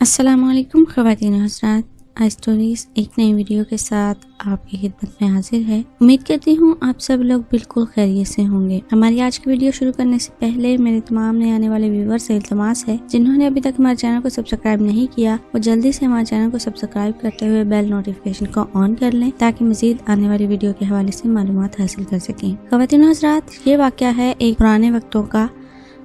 السلام علیکم خواتین و حضرات، آئی اسٹوریز ایک نئی ویڈیو کے ساتھ آپ کی خدمت میں حاضر ہے۔ امید کرتی ہوں آپ سب لوگ بالکل خیریت سے ہوں گے۔ ہماری آج کی ویڈیو شروع کرنے سے پہلے میرے تمام نئے آنے والے ویور سے التماس ہے، جنہوں نے ابھی تک ہمارے چینل کو سبسکرائب نہیں کیا وہ جلدی سے ہمارے چینل کو سبسکرائب کرتے ہوئے بیل نوٹیفیکیشن کو آن کر لیں تاکہ مزید آنے والی ویڈیو کے حوالے سے معلومات حاصل کر سکیں۔ خواتین و حضرات، یہ واقعہ ہے ایک پرانے وقتوں کا۔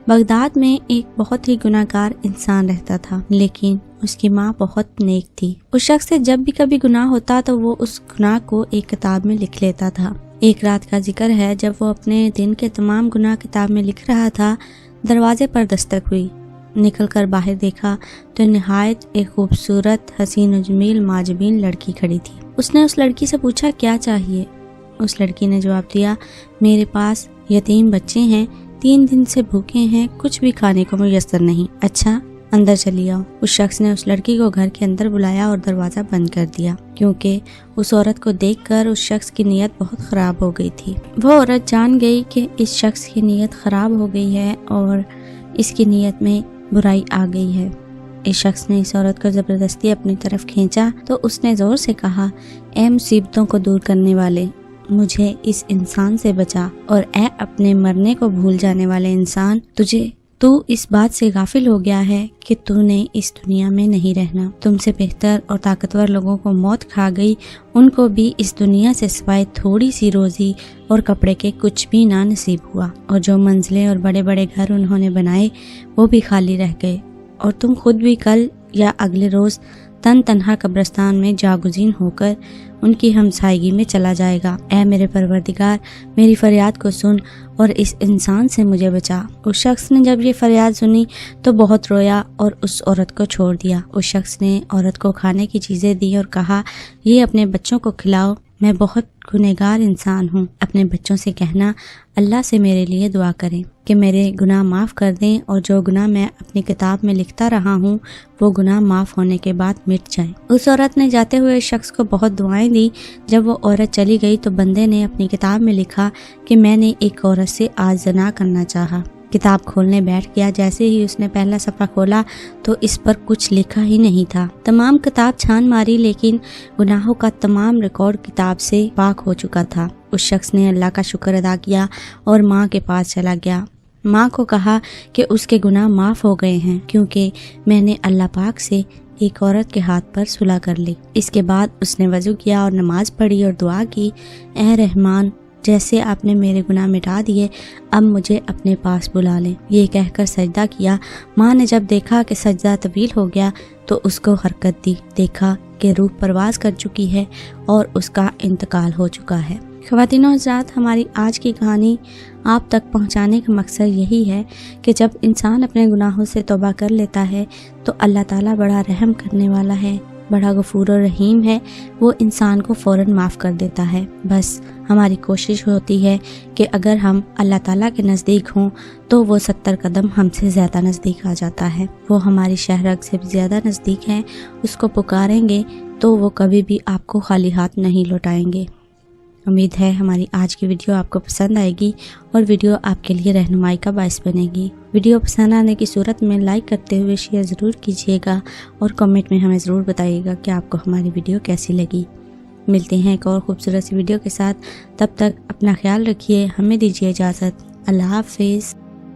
بغداد میں ایک بہت ہی گناہ گار انسان رہتا تھا، لیکن اس کی ماں بہت نیک تھی۔ اس شخص سے جب بھی کبھی گناہ ہوتا تو وہ اس گناہ کو ایک کتاب میں لکھ لیتا تھا۔ ایک رات کا ذکر ہے جب وہ اپنے دن کے تمام گناہ کتاب میں لکھ رہا تھا، دروازے پر دستک ہوئی۔ نکل کر باہر دیکھا تو نہایت ایک خوبصورت حسین و جمیل معجبین لڑکی کھڑی تھی۔ اس نے اس لڑکی سے پوچھا کیا چاہیے؟ اس لڑکی نے جواب دیا، میرے پاس یتیم بچے ہیں، 3 دن سے بھوکے ہیں، کچھ بھی کھانے کو میسر نہیں۔ اچھا اندر چلی آؤ۔ اس شخص نے اس لڑکی کو گھر کے اندر بلایا اور دروازہ بند کر دیا، کیونکہ اس عورت کو دیکھ کر اس شخص کی نیت بہت خراب ہو گئی تھی۔ وہ عورت جان گئی کہ اس شخص کی نیت خراب ہو گئی ہے اور اس کی نیت میں برائی آ گئی ہے۔ اس شخص نے اس عورت کو زبردستی اپنی طرف کھینچا تو اس نے زور سے کہا، اے مصیبتوں کو دور کرنے والے، مجھے اس انسان سے بچا، اور اے اپنے مرنے کو بھول جانے والے انسان، تو اس بات سے غافل ہو گیا ہے کہ تو نے اس دنیا میں نہیں رہنا۔ تم سے بہتر اور طاقتور لوگوں کو موت کھا گئی، ان کو بھی اس دنیا سے سوائے تھوڑی سی روزی اور کپڑے کے کچھ بھی نہ نصیب ہوا، اور جو منزلیں اور بڑے بڑے گھر انہوں نے بنائے وہ بھی خالی رہ گئے، اور تم خود بھی کل یا اگلے روز تنہا قبرستان میں جاگزین ہو کر ان کی ہمسائیگی میں چلا جائے گا۔ اے میرے پروردگار، میری فریاد کو سن اور اس انسان سے مجھے بچا۔ اس شخص نے جب یہ فریاد سنی تو بہت رویا اور اس عورت کو چھوڑ دیا۔ اس شخص نے عورت کو کھانے کی چیزیں دی اور کہا، یہ اپنے بچوں کو کھلاؤ، میں بہت گنہگار انسان ہوں۔ اپنے بچوں سے کہنا اللہ سے میرے لیے دعا کریں کہ میرے گناہ معاف کر دیں، اور جو گناہ میں اپنی کتاب میں لکھتا رہا ہوں وہ گناہ معاف ہونے کے بعد مٹ جائیں۔ اس عورت نے جاتے ہوئے شخص کو بہت دعائیں دی۔ جب وہ عورت چلی گئی تو بندے نے اپنی کتاب میں لکھا کہ میں نے ایک عورت سے آج زنا کرنا چاہا۔ کتاب کھولنے بیٹھ گیا، جیسے ہی اس نے پہلا صفحہ کھولا تو اس پر کچھ لکھا ہی نہیں تھا۔ تمام کتاب چھان ماری، لیکن گناہوں کا تمام ریکارڈ کتاب سے پاک ہو چکا تھا۔ اس شخص نے اللہ کا شکر ادا کیا اور ماں کے پاس چلا گیا۔ ماں کو کہا کہ اس کے گناہ معاف ہو گئے ہیں، کیونکہ میں نے اللہ پاک سے ایک عورت کے ہاتھ پر صلح کر لی۔ اس کے بعد اس نے وضو کیا اور نماز پڑھی اور دعا کی، اے رحمان، جیسے آپ نے میرے گناہ مٹا دیے، اب مجھے اپنے پاس بلا لیں۔ یہ کہہ کر سجدہ کیا۔ ماں نے جب دیکھا کہ سجدہ طویل ہو گیا تو اس کو حرکت دی، دیکھا کہ روح پرواز کر چکی ہے اور اس کا انتقال ہو چکا ہے۔ خواتین و حضرات، ہماری آج کی کہانی آپ تک پہنچانے کا مقصد یہی ہے کہ جب انسان اپنے گناہوں سے توبہ کر لیتا ہے تو اللہ تعالیٰ بڑا رحم کرنے والا ہے، بڑا غفور و رحیم ہے، وہ انسان کو فوراً معاف کر دیتا ہے۔ بس ہماری کوشش ہوتی ہے کہ اگر ہم اللہ تعالیٰ کے نزدیک ہوں تو وہ 70 قدم ہم سے زیادہ نزدیک آ جاتا ہے، وہ ہماری شہرگ سے بھی زیادہ نزدیک ہے۔ اس کو پکاریں گے تو وہ کبھی بھی آپ کو خالی ہاتھ نہیں لوٹائیں گے۔ امید ہے ہماری آج کی ویڈیو آپ کو پسند آئے گی اور ویڈیو آپ کے لیے رہنمائی کا باعث بنے گی۔ ویڈیو پسند آنے کی صورت میں لائک کرتے ہوئے شیئر ضرور کیجیے گا اور کمنٹ میں ہمیں ضرور بتائیے گا کہ آپ کو ہماری ویڈیو کیسی لگی۔ ملتے ہیں ایک اور خوبصورت سی ویڈیو کے ساتھ، تب تک اپنا خیال رکھیے، ہمیں دیجیے اجازت۔ اللہ حافظ۔